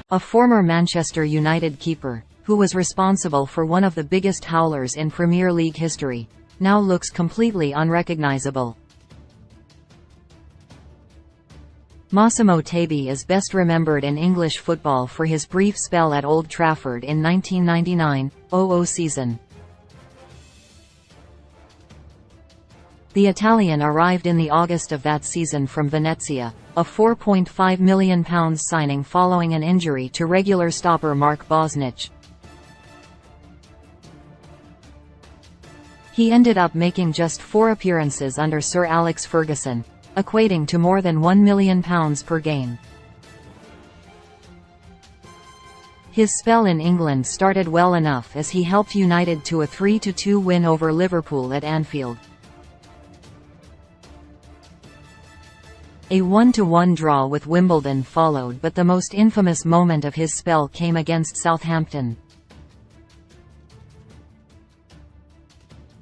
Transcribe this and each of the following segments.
A former Manchester United keeper, who was responsible for one of the biggest howlers in Premier League history, now looks completely unrecognisable. Massimo Tabi is best remembered in English football for his brief spell at Old Trafford in 1999-00 season. The Italian arrived in the August of that season from Venezia, a £4.5 million signing following an injury to regular stopper Mark Bosnich. He ended up making just 4 appearances under Sir Alex Ferguson, equating to more than £1 million per game. His spell in England started well enough as he helped United to a 3-2 win over Liverpool at Anfield. A 1-1 draw with Wimbledon followed, but the most infamous moment of his spell came against Southampton.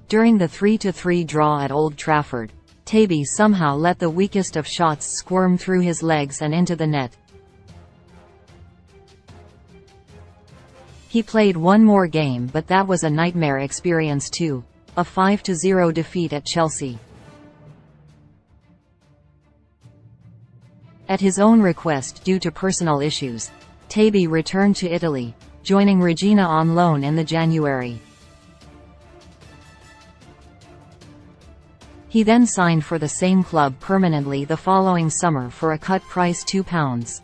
During the 3-3 draw at Old Trafford, Tabi somehow let the weakest of shots squirm through his legs and into the net. He played one more game, but that was a nightmare experience too, a 5-0 defeat at Chelsea. At his own request due to personal issues, Tabi returned to Italy, joining Regina on loan in the January. He then signed for the same club permanently the following summer for a cut price £2.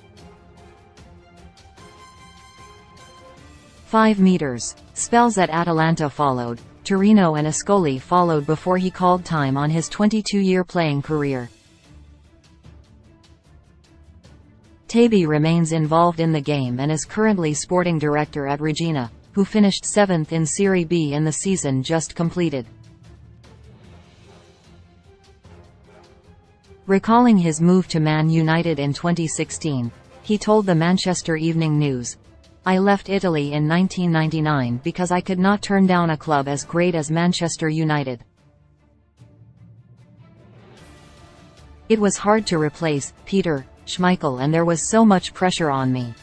5 meters. Spells at Atalanta followed, Torino and Ascoli followed before he called time on his 22-year playing career. Tabi remains involved in the game and is currently sporting director at Regina, who finished 7th in Serie B in the season just completed. Recalling his move to Man United in 2016, he told the Manchester Evening News, "I left Italy in 1999 because I could not turn down a club as great as Manchester United. It was hard to replace Peter Schmeichel and there was so much pressure on me.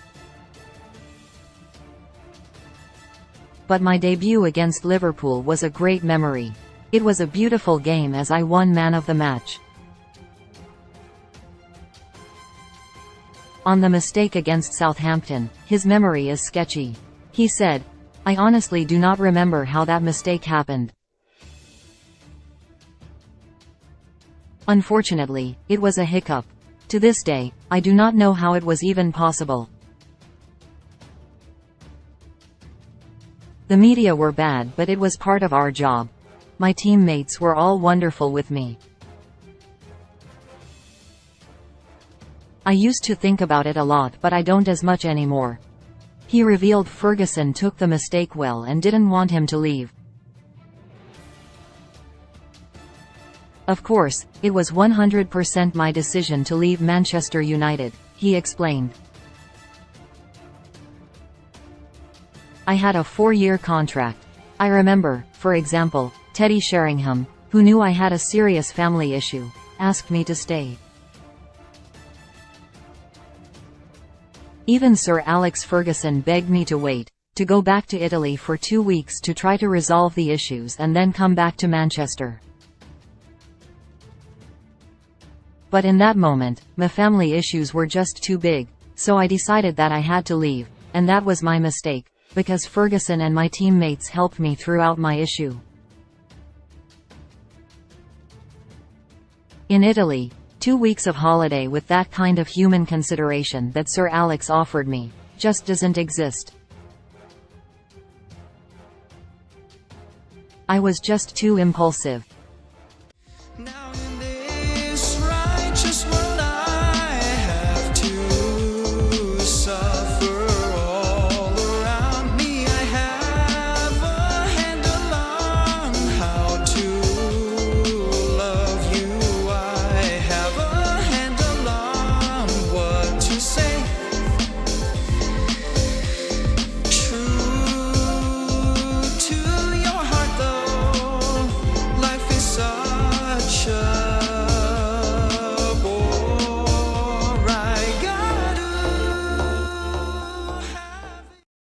But my debut against Liverpool was a great memory. It was a beautiful game as I won Man of the Match." On the mistake against Southampton, his memory is sketchy. He said, "I honestly do not remember how that mistake happened. Unfortunately, it was a hiccup. To this day, I do not know how it was even possible. The media were bad, but it was part of our job. My teammates were all wonderful with me. I used to think about it a lot, but I don't as much anymore." He revealed Ferguson took the mistake well and didn't want him to leave. "Of course, it was 100% my decision to leave Manchester United," he explained. "I had a 4-year contract. I remember, for example, Teddy Sheringham, who knew I had a serious family issue, asked me to stay. Even Sir Alex Ferguson begged me to wait, to go back to Italy for 2 weeks to try to resolve the issues and then come back to Manchester. But in that moment, my family issues were just too big, so I decided that I had to leave, and that was my mistake, because Ferguson and my teammates helped me throughout my issue." In Italy, 2 weeks of holiday with that kind of human consideration that Sir Alex offered me, just doesn't exist. I was just too impulsive. Now